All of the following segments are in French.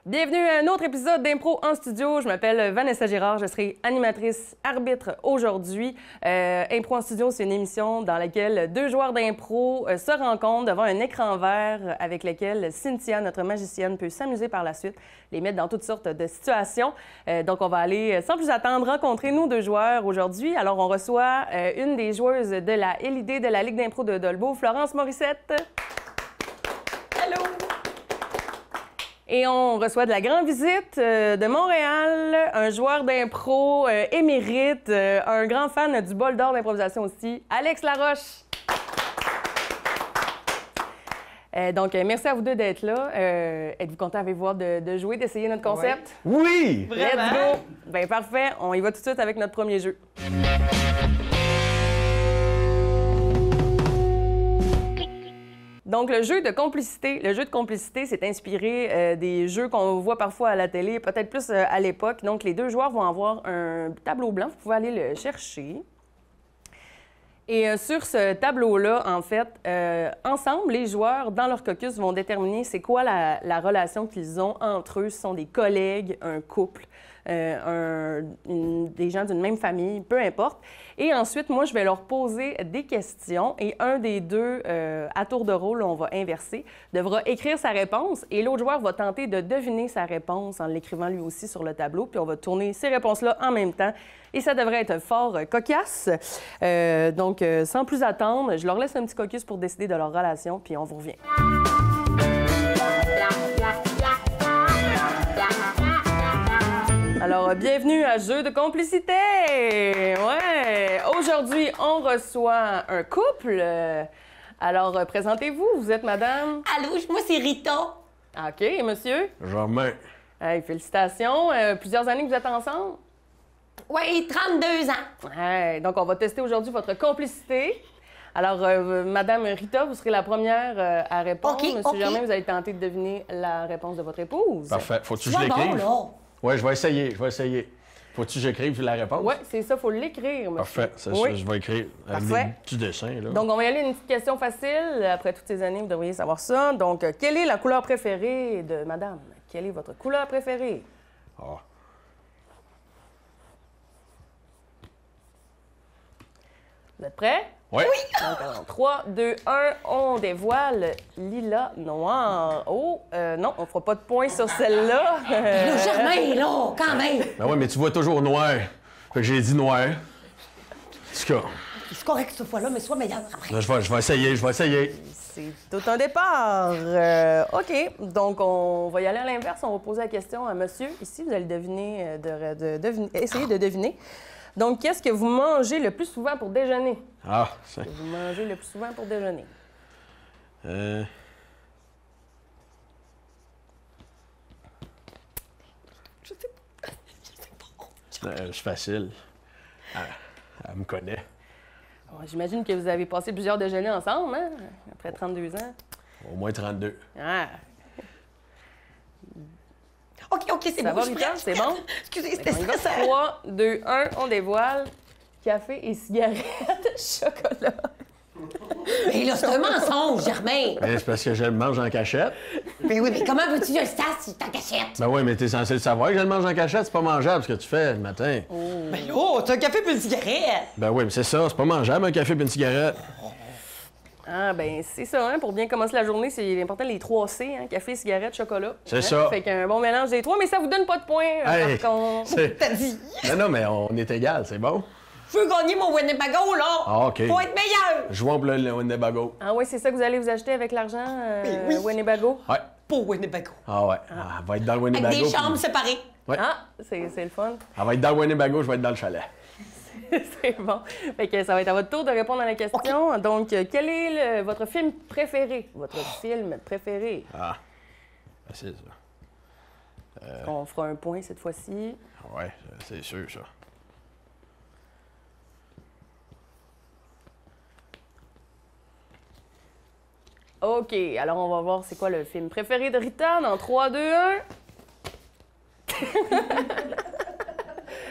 Bienvenue à un autre épisode d'Impro en studio. Je m'appelle Vanessa Girard, je serai animatrice arbitre aujourd'hui. Impro en studio, c'est une émission dans laquelle deux joueurs d'impro se rencontrent devant un écran vert avec lequel Cynthia, notre magicienne, peut s'amuser par la suite, les mettre dans toutes sortes de situations. Donc, on va aller, sans plus attendre, rencontrer nos deux joueurs aujourd'hui. Alors, on reçoit une des joueuses de la LID de la Ligue d'impro de Dolbeau, Florence Morissette. Allô! Et on reçoit de la grande visite de Montréal, un joueur d'impro émérite, un grand fan du bol d'or d'improvisation aussi, Alex Laroche. Donc, merci à vous deux d'être là. Êtes-vous content avec vous de jouer, d'essayer notre concept? Oui! Let's go! Bien, parfait. On y va tout de suite avec notre premier jeu. Donc, le jeu de complicité, c'est inspiré des jeux qu'on voit parfois à la télé, peut-être plus à l'époque. Donc, les deux joueurs vont avoir un tableau blanc. Vous pouvez aller le chercher. Et sur ce tableau-là, en fait, ensemble, les joueurs, dans leur caucus, vont déterminer c'est quoi la relation qu'ils ont entre eux. Ce sont des collègues, un couple, des gens d'une même famille, peu importe. Et ensuite, moi, je vais leur poser des questions et un des deux, à tour de rôle, on va inverser, devra écrire sa réponse et l'autre joueur va tenter de deviner sa réponse en l'écrivant lui aussi sur le tableau. Puis on va tourner ces réponses-là en même temps et ça devrait être fort cocasse. Donc, sans plus attendre, je leur laisse un petit caucus pour décider de leur relation puis on vous revient. Alors, bienvenue à Jeu de complicité! Ouais! Aujourd'hui, on reçoit un couple. Alors, présentez-vous. Vous êtes madame? Allô, moi, c'est Rita. OK. Et monsieur? Germain. Hey, félicitations. Plusieurs années que vous êtes ensemble? Oui, 32 ans. Hey, donc, on va tester aujourd'hui votre complicité. Alors, madame Rita, vous serez la première à répondre. OK, Monsieur OK. Germain, vous allez tenter de deviner la réponse de votre épouse. Parfait. Faut-tu que C'est je bon, l'écrive? là. Oui, je vais essayer. Faut-tu que j'écrive la réponse? Oui, c'est ça. Il faut l'écrire, monsieur. Parfait. C'est Oui. ça, je vais écrire avec Parfait. des petits dessins, là. Donc, on va y aller une petite question facile. Après toutes ces années, vous devriez savoir ça. Donc, quelle est la couleur préférée de madame? Quelle est votre couleur préférée? Ah. Vous êtes prêts? Oui. Donc, 3, 2, 1, on dévoile lilas noir. Oh, non, on fera pas de point sur celle-là. Là, Germain, là, quand même. Ben oui, mais tu vois toujours noir. Fait que j'ai dit noir. En tout cas, C'est correct cette fois-là, mais sois meilleur après. là, je vais essayer. C'est tout un départ. OK, donc on va y aller à l'inverse. On va poser la question à monsieur. Ici, vous allez deviner, essayer de deviner. Donc, qu'est-ce que vous mangez le plus souvent pour déjeuner? Ah, c'est... Que vous mangez le plus souvent pour déjeuner? Je sais pas. C'est facile. Elle me connaît. Bon, j'imagine que vous avez passé plusieurs déjeuners ensemble, hein? Après 32 ans. Au moins 32. Ah, OK, c'est ça bon. va, je suis Rita? prête, C'est je suis bon? prête. Excusez, On c'était y va. stressant. 3, 2, 1, on dévoile. Café et cigarettes, chocolat. Mais là, c'est un mensonge, Germain. Mais c'est parce que je le mange en cachette. Mais oui, mais comment veux-tu que je le sache si t'en cachette? Ben oui, mais t'es censé le savoir que je le mange en cachette. C'est pas mangeable ce que tu fais le matin. Mais là, t'as un café puis une cigarette. Ben oui, mais c'est ça. C'est pas mangeable un café et une cigarette. Ah, ben c'est ça, hein? Pour bien commencer la journée, c'est important les 3 C, hein? Café, cigarette, chocolat. C'est Hein? ça. Fait qu'un bon mélange des 3, mais ça vous donne pas de points, Hey, par contre. T'as dit. Non, mais on est égal, c'est bon. Je veux gagner mon Winnebago, là. Ah, OK. Faut être meilleur. Jouons pour le Winnebago. Ah oui, c'est ça que vous allez vous acheter avec l'argent, Ben oui. Winnebago? Ouais. Pour Winnebago. Ah ouais. Ah, elle va être dans le Winnebago. Avec des chambres puis- séparées. Ouais. Ah, c'est le fun. Elle va être dans le Winnebago, je vais être dans le chalet. C'est bon. Fait que ça va être à votre tour de répondre à la question. Donc, quel est votre film préféré? Votre film préféré? Ah. Facile, ça. On fera un point cette fois-ci. Ouais, c'est sûr, ça. OK, alors on va voir c'est quoi le film préféré de Rita dans 3, 2, 1.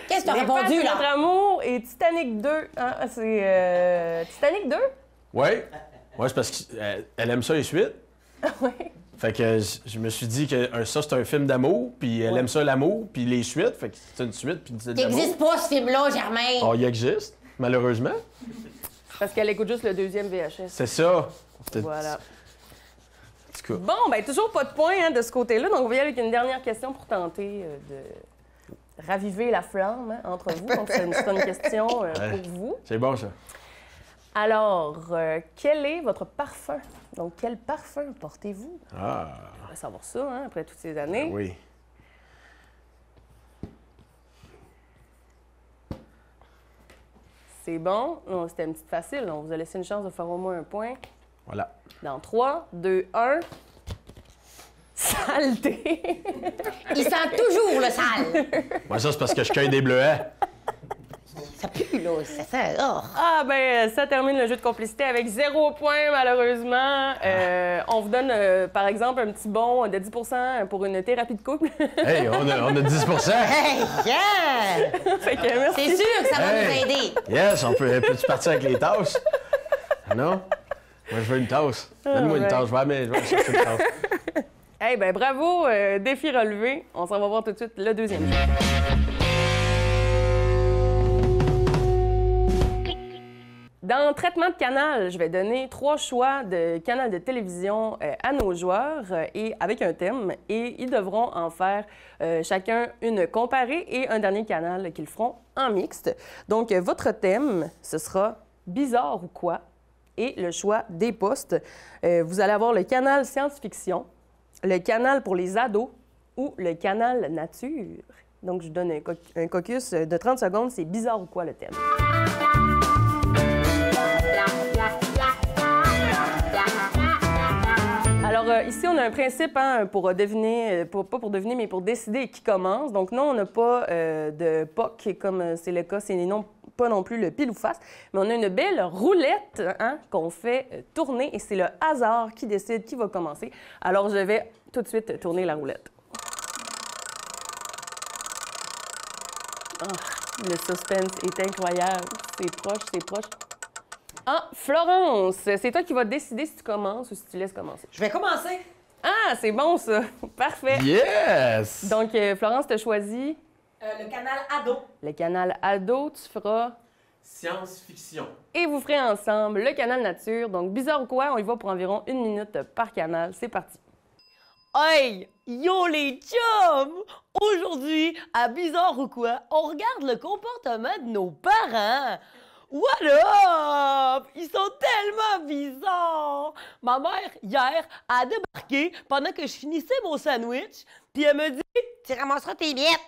Qu'est-ce que t'as Les répondu, Faces de notre là? amour et Titanic 2. Ah, c'est Titanic 2? Ouais? Ouais, c'est parce qu'elle aime ça, les suites. Oui. Fait que je me suis dit que ça, c'est un film d'amour, puis elle aime ça, l'amour, puis les suites. Fait que c'est une suite, puis c'est de Il l'amour. n'existe pas, ce film-là, Germain. Oh, il existe, malheureusement. Parce qu'elle écoute juste le deuxième VHS. C'est ça. Voilà. En tout cas. Bon, ben toujours pas de points hein, de ce côté-là. Donc, on va y aller avec une dernière question pour tenter de raviver la flamme hein, entre vous. Donc, c'est une question pour vous. C'est bon, ça. Alors, quel est votre parfum? Donc, quel parfum portez-vous? Ah, On va savoir ça, hein, après toutes ces années. oui. C'est bon. Non, c'était une petite facile. On vous a laissé une chance de faire au moins un point. Voilà. Dans 3, 2, 1... Saleté! Il sent toujours le sale. Moi, ça, c'est parce que je cueille des bleuets. Ça pue, là. Ça sent... Oh. Ah, ben, ça termine le jeu de complicité avec 0 point, malheureusement. On vous donne, par exemple, un petit bon de 10 pour une thérapie de couple. Hey, on a 10 Hey, yeah! Fait que merci. C'est sûr que ça va Hey! nous aider. Yes, peux-tu partir avec les tasses? Non? Moi, je veux une tasse. Donne-moi une ouais. tasse. Je vais chercher une tasse. Eh ben, bravo, défi relevé. On s'en va voir tout de suite le deuxième jeu. Dans traitement de canal, je vais donner 3 choix de canal de télévision à nos joueurs et avec un thème. Et ils devront en faire chacun une comparée et un dernier canal qu'ils feront en mixte. Donc, votre thème, ce sera bizarre ou quoi? Et le choix des postes. Vous allez avoir le canal science-fiction, le canal pour les ados ou le canal nature. Donc, je vous donne un caucus de 30 secondes. C'est bizarre ou quoi le thème? Alors, ici, on a un principe hein, pour deviner, pas pour deviner, mais pour décider qui commence. Donc, non, on n'a pas de POC, comme c'est le cas, c'est pas non plus le pile ou face, mais on a une belle roulette hein, qu'on fait tourner et c'est le hasard qui décide qui va commencer. Alors, je vais tout de suite tourner la roulette. Oh, le suspense est incroyable. C'est proche, c'est proche. Ah, Florence, c'est toi qui vas décider si tu commences ou si tu laisses commencer. Je vais commencer. Ah, c'est bon ça. Parfait. Yes! Donc, Florence, tu as choisi Le canal ado. le canal ado. Tu feras... Science-fiction. Et vous ferez ensemble le canal nature. Donc, bizarre ou quoi, on y va pour environ 1 minute par canal. C'est parti. Hey! Yo les chums! Aujourd'hui, à Bizarre ou quoi, on regarde le comportement de nos parents. What up? Ils sont tellement bizarres! Ma mère, hier, a débarqué pendant que je finissais mon sandwich, puis elle me dit Tu ramasseras tes miettes.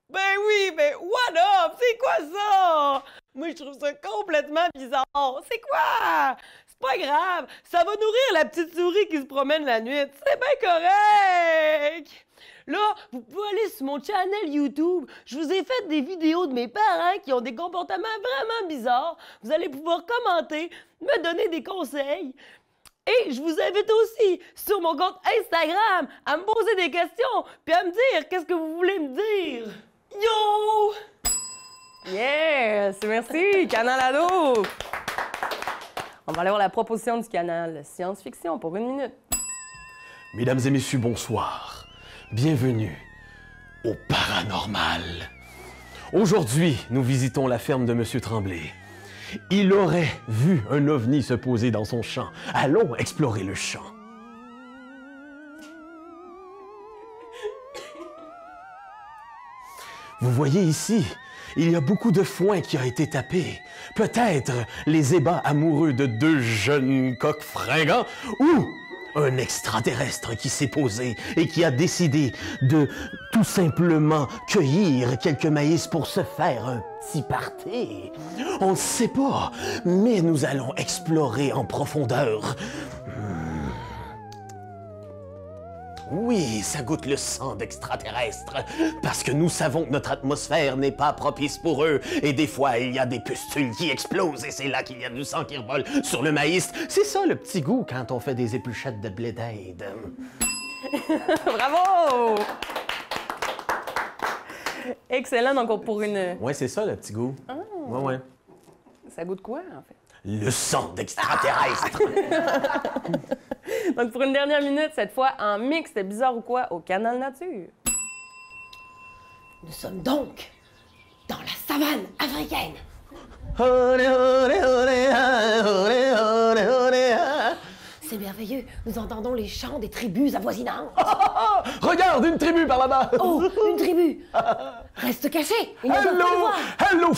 Ben oui, mais what up? C'est quoi ça? Moi, je trouve ça complètement bizarre. C'est quoi? C'est pas grave. Ça va nourrir la petite souris qui se promène la nuit. C'est bien correct. Là, vous pouvez aller sur mon channel YouTube. Je vous ai fait des vidéos de mes parents qui ont des comportements vraiment bizarres. Vous allez pouvoir commenter, me donner des conseils. Et je vous invite aussi sur mon compte Instagram à me poser des questions puis à me dire qu'est-ce que vous voulez me dire. Yo! Yes! Merci, canal ado! On va aller voir la proposition du canal science-fiction pour 1 minute. Mesdames et messieurs, bonsoir. Bienvenue au paranormal. Aujourd'hui, nous visitons la ferme de Monsieur Tremblay. Il aurait vu un ovni se poser dans son champ. Allons explorer le champ. Vous voyez ici, il y a beaucoup de foin qui a été tapé. Peut-être les ébats amoureux de 2 jeunes coqs fringants ou un extraterrestre qui s'est posé et qui a décidé de tout simplement cueillir quelques maïs pour se faire un petit party. On ne sait pas, mais nous allons explorer en profondeur. Oui, ça goûte le sang d'extraterrestres, parce que nous savons que notre atmosphère n'est pas propice pour eux, et des fois, il y a des pustules qui explosent, et c'est là qu'il y a du sang qui revole sur le maïs. C'est ça, le petit goût, quand on fait des épluchettes de blé d'Inde. Bravo! Excellent, donc pour une... Ouais, c'est ça, le petit goût. Ouais, ouais. Ça goûte quoi, en fait? le sang d'extraterrestre. Donc, pour une dernière minute, cette fois, en mix de Bizarre ou quoi au Canal Nature. Nous sommes donc dans la savane africaine. C'est merveilleux. Nous entendons les chants des tribus avoisinantes. Regarde, une tribu par là-bas. Oh, une tribu. Reste caché. Ils ne doivent pas le Hello, voir. hello.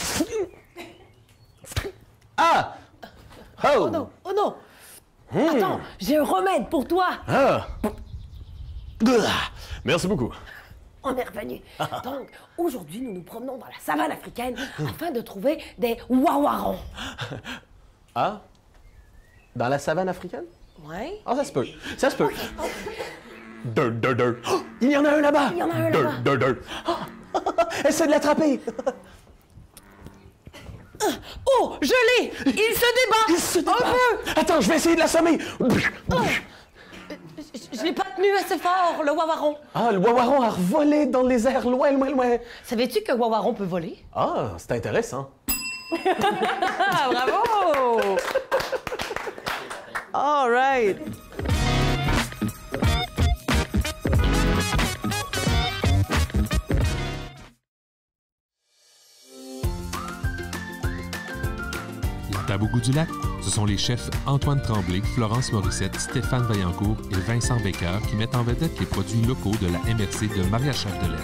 Ah. Oh non, oh non. Attends, j'ai un remède pour toi. Ah. Merci beaucoup. On est revenu. Donc, aujourd'hui, nous nous promenons dans la savane africaine afin de trouver des wawarons. Ah? Dans la savane africaine? Ouais. Ah, ça se peut. Ça se peut. Oh, il y en a un là-bas. Il y en a un là-bas. Essaie de l'attraper. Oh, je l'ai. Il se débat. Il se débat. Un peu. Attends, je vais essayer de l'assommer. Je l'ai pas tenu assez fort, le wawaron. Ah, le wawaron a revolé dans les airs, loin, loin, loin. Savais-tu qu'un wawaron peut voler? Ah, c'est intéressant. Ah, bravo! All right. La table au goût du lac, ce sont les chefs Antoine Tremblay, Florence Morissette, Stéphane Vaillancourt et Vincent Becker qui mettent en vedette les produits locaux de la MRC de Maria-Chapdelaine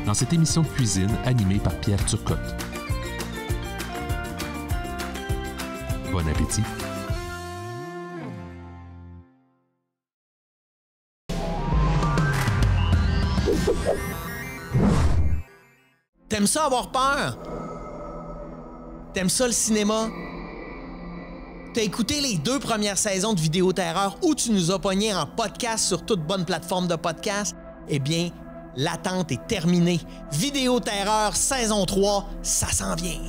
dans cette émission de cuisine animée par Pierre Turcotte. Bon appétit! T'aimes ça avoir peur? T'aimes ça le cinéma? T'as écouté les 2 premières saisons de Vidéo Terreur où tu nous as pognés en podcast sur toute bonne plateforme de podcast? Eh bien, l'attente est terminée. Vidéo Terreur saison 3, ça s'en vient.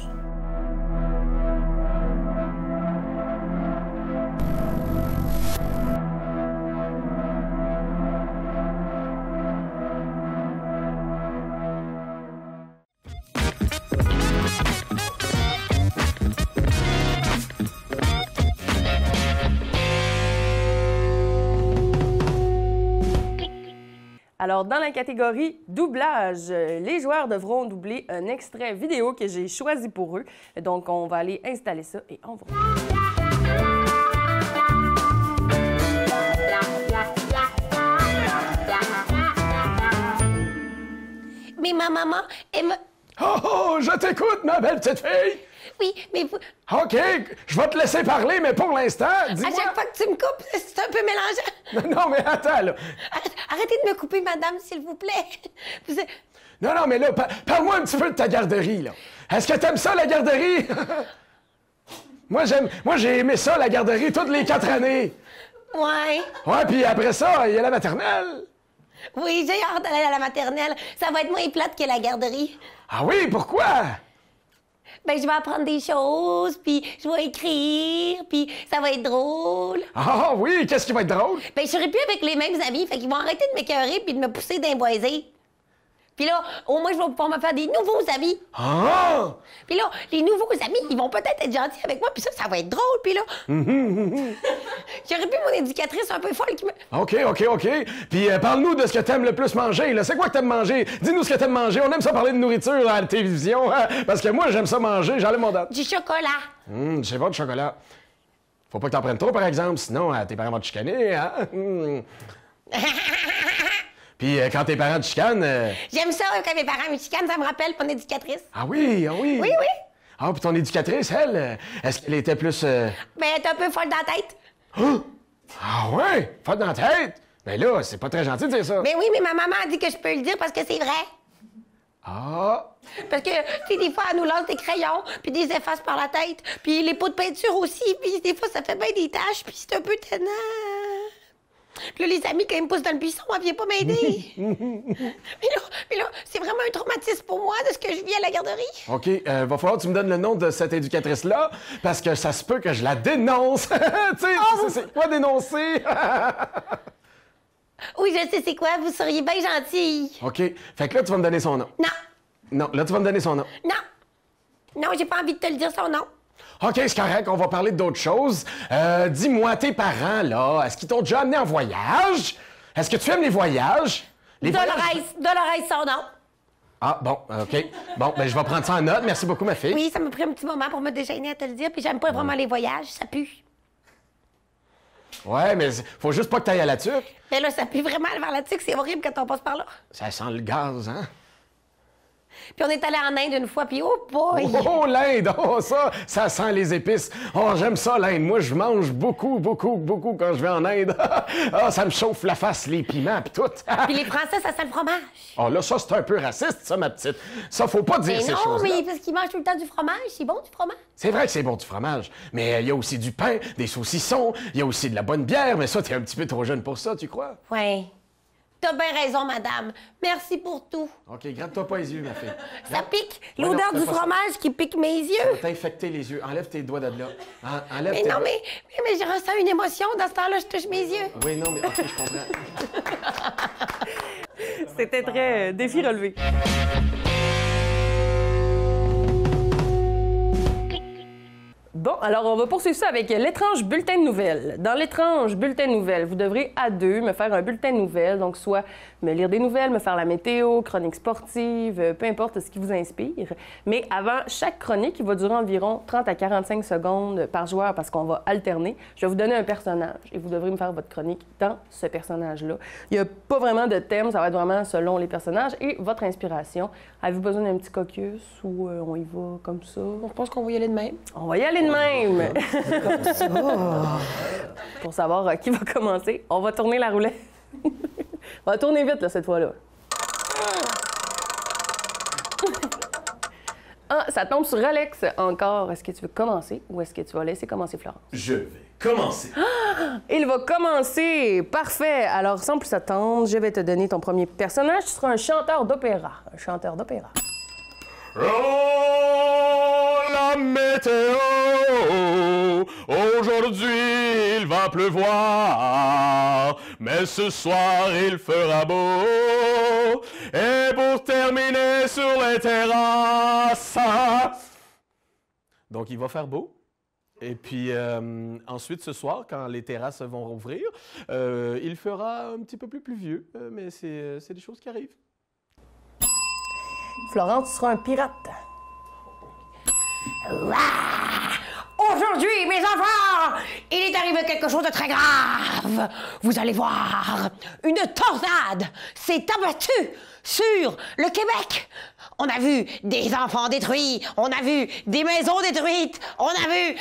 Alors, dans la catégorie doublage, les joueurs devront doubler un extrait vidéo que j'ai choisi pour eux. Donc, on va aller installer ça et on va. Mais ma maman, elle me... Oh, je t'écoute, ma belle petite fille. Oui, mais vous... OK, je vais te laisser parler, mais pour l'instant, dis-moi... À chaque fois que tu me coupes, c'est un peu mélangeant. Non, mais attends, là. Arrêtez de me couper, madame, s'il vous plaît. Vous êtes... Non, mais là, parle-moi un petit peu de ta garderie, là. Est-ce que t'aimes ça, la garderie? Moi, j'ai aimé ça, la garderie, toutes les 4 années. Ouais. Ouais, puis après ça, il y a la maternelle. Oui, j'ai hâte d'aller à la maternelle. Ça va être moins plate que la garderie. Ah oui, pourquoi? Ben, je vais apprendre des choses, puis je vais écrire, puis ça va être drôle. Ah oui, qu'est-ce qui va être drôle? Ben, je serai plus avec les mêmes amis, fait qu'ils vont arrêter de m'écœurer puis de me pousser d'un boisé. Puis là, au moins, je vais pouvoir me faire des nouveaux amis. Ah! Puis là, les nouveaux amis, ils vont peut-être être gentils avec moi, puis ça va être drôle, puis là... J'aurais pu mon éducatrice un peu folle qui me... OK. Puis parle-nous de ce que t'aimes le plus manger, là. C'est quoi que t'aimes manger? Dis-nous ce que t'aimes manger. On aime ça parler de nourriture à la télévision, hein? Parce que moi, j'aime ça manger. J'enlève mon date. Du chocolat. Je sais pas, de chocolat. Faut pas que t'en prennes trop, par exemple, sinon tes parents vont te chicaner, hein? Puis quand tes parents te chicanent... J'aime ça quand mes parents me chicanent, ça me rappelle mon éducatrice. Ah oui. Oui. Ah, puis ton éducatrice, elle, est-ce qu'elle était plus... Ben, elle est un peu folle dans la tête. Ah ouais? Folle dans la tête? Mais là, c'est pas très gentil de dire ça. Ben oui, mais ma maman a dit que je peux le dire parce que c'est vrai. Ah! Parce que, tu sais, des fois, elle nous lance des crayons, puis des effaces par la tête, puis les pots de peinture aussi, puis des fois, ça fait bien des taches, puis c'est un peu tannant. Puis là, les amis, quand ils me poussent dans le buisson, elle vient pas m'aider. mais là, c'est vraiment un traumatisme pour moi de ce que je vis à la garderie. OK, va falloir que tu me donnes le nom de cette éducatrice-là, parce que ça se peut que je la dénonce. Tu sais, c'est quoi dénoncer? Oui, je sais c'est quoi, vous seriez bien gentille. OK, fait que là, tu vas me donner son nom. Non, Non, là, tu vas me donner son nom. non, j'ai pas envie de te le dire son nom. OK, c'est correct, on va parler d'autres choses. Dis-moi, tes parents, là, est-ce qu'ils t'ont déjà amené en voyage? Est-ce que tu aimes les voyages? Les voyages? Dolores, son nom. Ah, bon, OK. Bon, ben je vais prendre ça en note. Merci beaucoup, ma fille. Oui, ça m'a pris un petit moment pour me déchaîner à te le dire, puis j'aime pas vraiment les voyages, ça pue. Ouais, mais faut juste pas que t'ailles à la tuque. Mais là, ça pue vraiment vers la tuque, c'est horrible quand on passe par là. Ça sent le gaz, hein? Puis on est allé en Inde une fois, puis oh boy! Oh, l'Inde! Oh, ça sent les épices. Oh, j'aime ça, l'Inde. Moi, je mange beaucoup quand je vais en Inde. Ah, ça me chauffe la face, les piments, puis tout. Puis les Français, ça sent le fromage. Oh, là, ça, c'est un peu raciste, ça, ma petite. Ça, faut pas dire Mais ces non, choses-là. mais parce qu'ils mangent tout le temps du fromage, c'est bon du fromage. C'est vrai que c'est bon du fromage, mais il y a aussi du pain, des saucissons, il y a aussi de la bonne bière, mais ça, t'es un petit peu trop jeune pour ça, tu crois? Ouais. T'as bien raison, madame. Merci pour tout. OK, gratte-toi pas les yeux, ma fille. Ça pique. Ouais, non, L'odeur fais du pas ça. fromage qui pique mes Ça yeux. va t'infecter les yeux. Enlève tes doigts de là. Enlève Mais tes non, doigts. mais je ressens une émotion. Dans ce temps-là, je touche mes yeux. Oui, non, mais OK, je comprends. C'était très défi relevé. Bon, alors on va poursuivre ça avec l'étrange bulletin de nouvelles. Dans l'étrange bulletin de nouvelles, vous devrez à deux me faire un bulletin de nouvelles, donc soit me lire des nouvelles, me faire la météo, chronique sportive, peu importe ce qui vous inspire. Mais avant chaque chronique, qui va durer environ 30 à 45 secondes par joueur parce qu'on va alterner, je vais vous donner un personnage et vous devrez me faire votre chronique dans ce personnage-là. Il n'y a pas vraiment de thème, ça va être vraiment selon les personnages et votre inspiration. Avez-vous besoin d'un petit caucus ou on y va comme ça? Je pense qu'on va y aller de même. On va y aller de même. Comme ça. Pour savoir qui va commencer, on va tourner la roulette. On va tourner vite, là, cette fois-là. Ah, ça tombe sur Alex encore. Est-ce que tu veux commencer ou est-ce que tu vas laisser commencer Florence? Je vais commencer. Il va commencer! Parfait! Alors, sans plus attendre, je vais te donner ton premier personnage. Tu seras un chanteur d'opéra. Un chanteur d'opéra. Oh, la météo! Aujourd'hui, il va pleuvoir, mais ce soir, il fera beau. Et pour terminer sur les terrasses... Donc, il va faire beau. Et puis, ensuite, ce soir, quand les terrasses vont rouvrir, il fera un petit peu plus pluvieux, mais c'est des choses qui arrivent. Florence, tu seras un pirate. Aujourd'hui, mes enfants, il est arrivé quelque chose de très grave. Vous allez voir, une tornade s'est abattue sur le Québec. On a vu des enfants détruits, on a vu des maisons détruites, on a vu,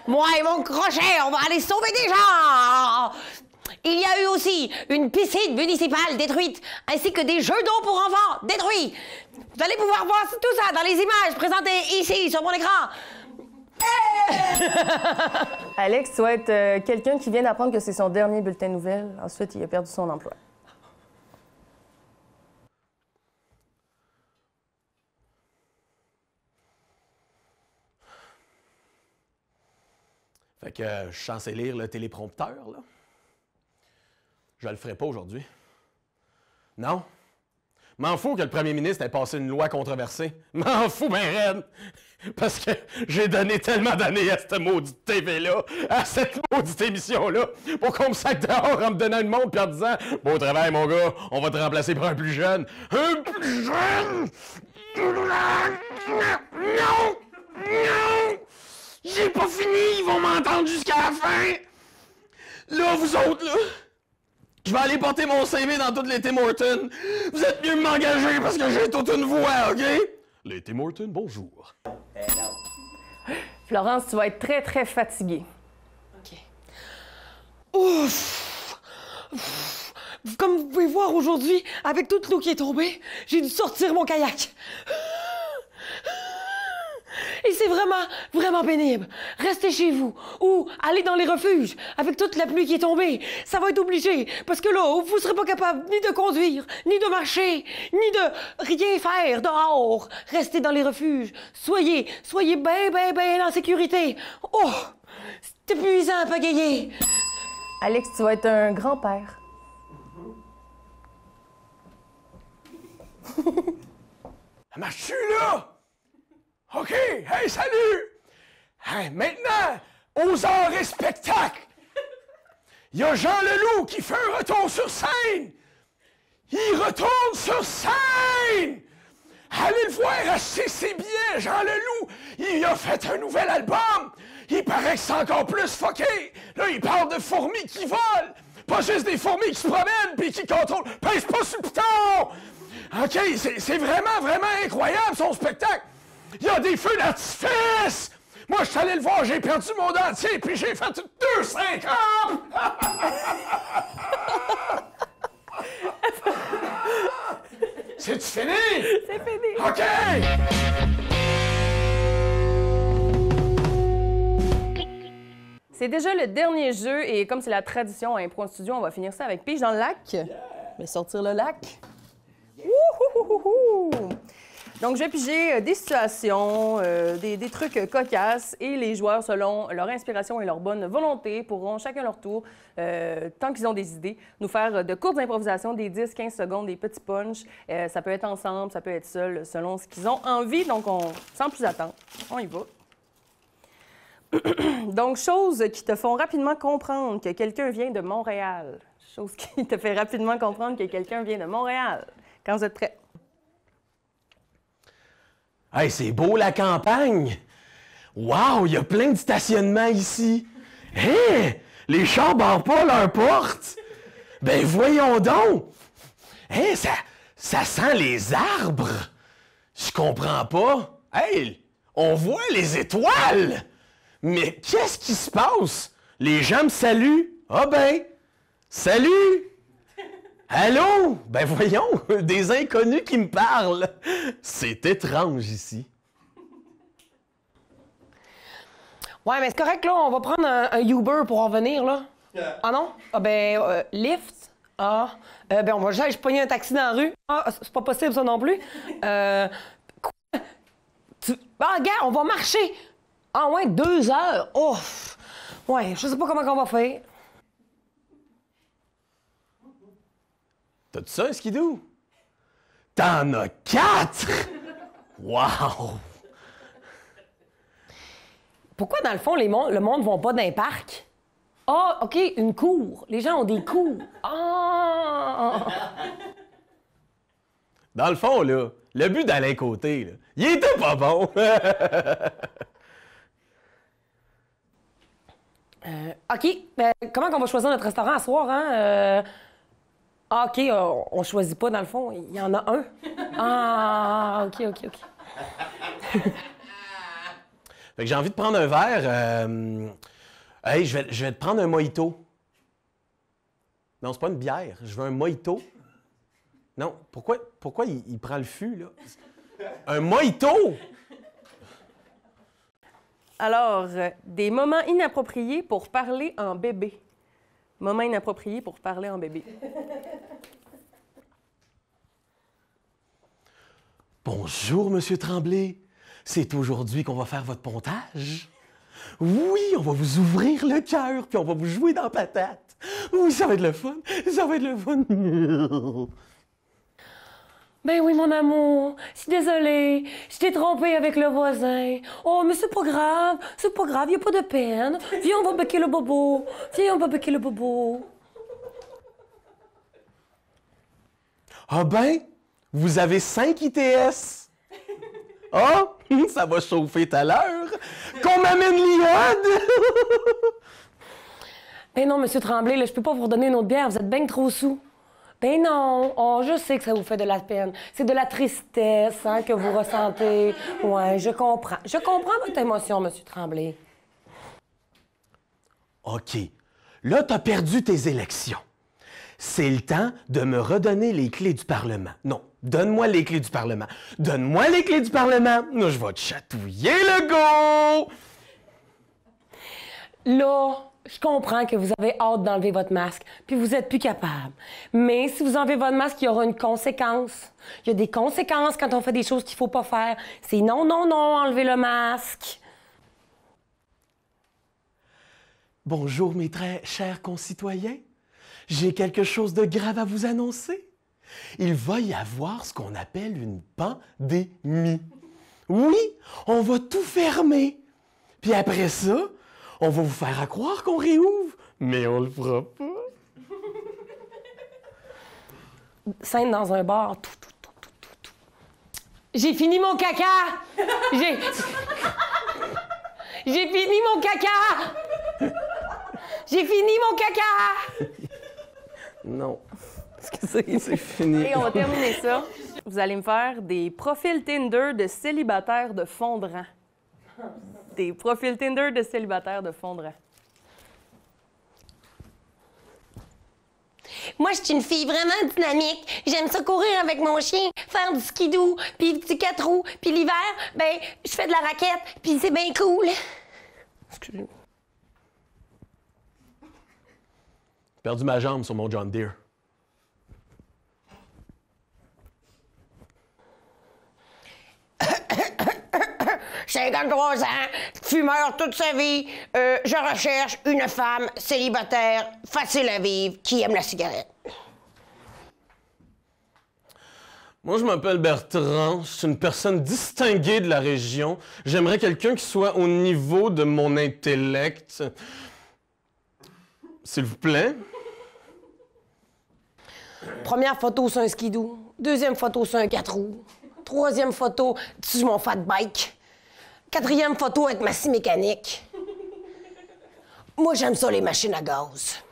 moi et mon crochet, on va aller sauver des gens. Il y a eu aussi une piscine municipale détruite, ainsi que des jeux d'eau pour enfants détruits. Vous allez pouvoir voir tout ça dans les images présentées ici sur mon écran. Alex, tu vas être quelqu'un qui vient d'apprendre que c'est son dernier bulletin de nouvelles. Ensuite, il a perdu son emploi. Fait que je suis censé lire le téléprompteur, là. Je le ferai pas aujourd'hui. Non. M'en fous que le premier ministre ait passé une loi controversée. M'en fous, ben raide. Parce que j'ai donné tellement d'années à cette maudite TV-là, à cette maudite émission-là, pour qu'on me sac dehors en me donnant une montre puis en disant « Beau travail, mon gars, on va te remplacer par un plus jeune. » Un plus jeune? Non! Non! J'ai pas fini, ils vont m'entendre jusqu'à la fin! Là, vous autres, là, je vais aller porter mon CV dans toutes les Tim Hortons. Vous êtes mieux de m'engager parce que j'ai toute une voix, OK? Les Tim Hortons, bonjour. Florence, tu vas être très, très fatiguée. OK. Ouf! Comme vous pouvez voir aujourd'hui, avec toute l'eau qui est tombée, j'ai dû sortir mon kayak. Et c'est vraiment, vraiment pénible. Restez chez vous ou allez dans les refuges avec toute la pluie qui est tombée. Ça va être obligé parce que là, vous ne serez pas capable ni de conduire, ni de marcher, ni de rien faire dehors. Restez dans les refuges. Soyez bien en sécurité. Oh, c'est épuisant à pagayer. Alex, tu vas être un grand-père. Ça marche-tu, là? OK! Hey, salut! Hein, maintenant, aux arts et spectacles, il y a Jean Leloup qui fait un retour sur scène. Il retourne sur scène! Allez le voir, acheter ses billets, Jean Leloup! Il a fait un nouvel album! Il paraît que c'est encore plus fucké! Là, il parle de fourmis qui volent! Pas juste des fourmis qui se promènent puis qui contrôlent! Pèse pas sur le piton! OK, c'est vraiment, vraiment incroyable, son spectacle! Il y a des feux d'artifice! Moi, je suis allé le voir, j'ai perdu mon dentier puis j'ai fait 2,50! C'est-tu fini? C'est fini! OK! C'est déjà le dernier jeu et comme c'est la tradition à Impro en Studio, on va finir ça avec Pige dans le lac. Je vais sortir le lac. Wouhouhouhou! Donc, je vais piger des situations, des trucs cocasses et les joueurs, selon leur inspiration et leur bonne volonté, pourront chacun leur tour, tant qu'ils ont des idées, nous faire de courtes improvisations, des 10-15 secondes, des petits punchs. Ça peut être ensemble, ça peut être seul, selon ce qu'ils ont envie. Donc, sans plus attendre, on y va. Donc, choses qui te font rapidement comprendre que quelqu'un vient de Montréal. Chose qui te fait rapidement comprendre que quelqu'un vient de Montréal. Quand vous êtes prêts. Hey, c'est beau la campagne! Wow, il y a plein de stationnements ici! Hé! Les chars barrent pas leurs portes! Ben voyons donc! Hé, ça sent les arbres! Je comprends pas! Hey! On voit les étoiles! Mais qu'est-ce qui se passe? Les gens me saluent! Ah ben! Salut! Allô? Ben voyons, des inconnus qui me parlent. C'est étrange ici. Ouais, mais c'est correct, là. On va prendre un Uber pour en venir, là. Ah non? Ah ben, Lyft? Ah. Ben, on va juste aller pogner un taxi dans la rue. Ah, c'est pas possible, ça non plus. Quoi? Ah, gars, on va marcher. Ah ouais, 2 heures. Oh! Ouais, je sais pas comment on va faire. T'as-tu ça, un skidoo? T'en as 4! Wow! Pourquoi, dans le fond, le monde ne va pas dans un parc? Ah, OK, une cour. Les gens ont des cours. Ah! Dans le fond, là, le but d'Alain Côté, là, il était pas bon! OK, comment qu'on va choisir notre restaurant à soir, hein? Ah, OK, on choisit pas, dans le fond. Il y en a un. Ah, OK. Fait que j'ai envie de prendre un verre. Hey, je vais te prendre un mojito. Non, c'est pas une bière. Je veux un mojito. Non, pourquoi il prend le fût, là? Un mojito! Alors, des moments inappropriés pour parler en bébé. Moments inappropriés pour parler en bébé. Bonjour, Monsieur Tremblay. C'est aujourd'hui qu'on va faire votre pontage? Oui, on va vous ouvrir le cœur, puis on va vous jouer dans la patate. Oui, ça va être le fun. Ça va être le fun. Ben oui, mon amour. Je suis désolée. Je t'ai trompée avec le voisin. Oh, mais c'est pas grave. Y a pas de peine. Viens, on va becquer le bobo. Ah ben, vous avez 5 ITS. Ah, ça va chauffer tout à l'heure. Qu'on m'amène l'iode. Ben non, Monsieur Tremblay, là, je peux pas vous redonner une autre bière. Vous êtes bien trop sous. Ben non, oh, je sais que ça vous fait de la peine. C'est de la tristesse, hein, que vous ressentez. Ouais, je comprends. Je comprends votre émotion, Monsieur Tremblay. OK. Là, t'as perdu tes élections. C'est le temps de me redonner les clés du Parlement. Non, donne-moi les clés du Parlement. Donne-moi les clés du Parlement. Là, je vais te chatouiller le go! Là, je comprends que vous avez hâte d'enlever votre masque, puis vous êtes plus capable. Mais si vous enlevez votre masque, il y aura une conséquence. Il y a des conséquences quand on fait des choses qu'il faut pas faire. C'est non, enlevez le masque. Bonjour, mes très chers concitoyens. J'ai quelque chose de grave à vous annoncer. Il va y avoir ce qu'on appelle une pandémie. Oui, on va tout fermer. Puis après ça, on va vous faire à croire qu'on réouvre, mais on le fera pas. Scène dans un bar. J'ai fini mon caca! J'ai fini mon caca! J'ai fini mon caca! Non. Excusez. C'est fini. Et on va terminer ça. Vous allez me faire des profils Tinder de célibataires de fond de rang. Des profils Tinder de célibataires de fond de rang. Moi, je suis une fille vraiment dynamique. J'aime ça courir avec mon chien, faire du skidoo, puis du 4 roues. Puis l'hiver, ben, je fais de la raquette, puis c'est bien cool. Excusez-moi. J'ai perdu ma jambe sur mon John Deere. J'ai 53 ans, fumeur toute sa vie. Je recherche une femme célibataire, facile à vivre, qui aime la cigarette. Moi, je m'appelle Bertrand. Je suis une personne distinguée de la région. J'aimerais quelqu'un qui soit au niveau de mon intellect. S'il vous plaît. Première photo sur un skidoo. Deuxième photo sur un 4 roues. Troisième photo sur mon fat bike. Quatrième photo avec ma scie mécanique. Moi, j'aime ça, les machines à gaz.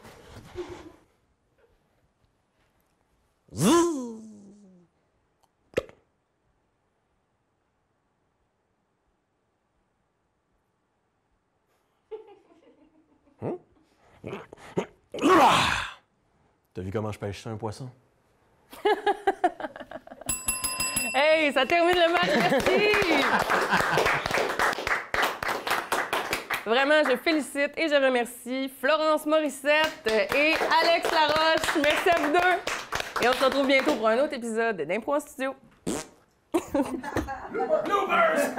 T'as vu comment je pêche ça, un poisson? Hey, ça termine le match, merci! Vraiment, je félicite et je remercie Florence Morissette et Alex Laroche. Merci à vous deux. Et on se retrouve bientôt pour un autre épisode d'Impro en studio. Bloopers!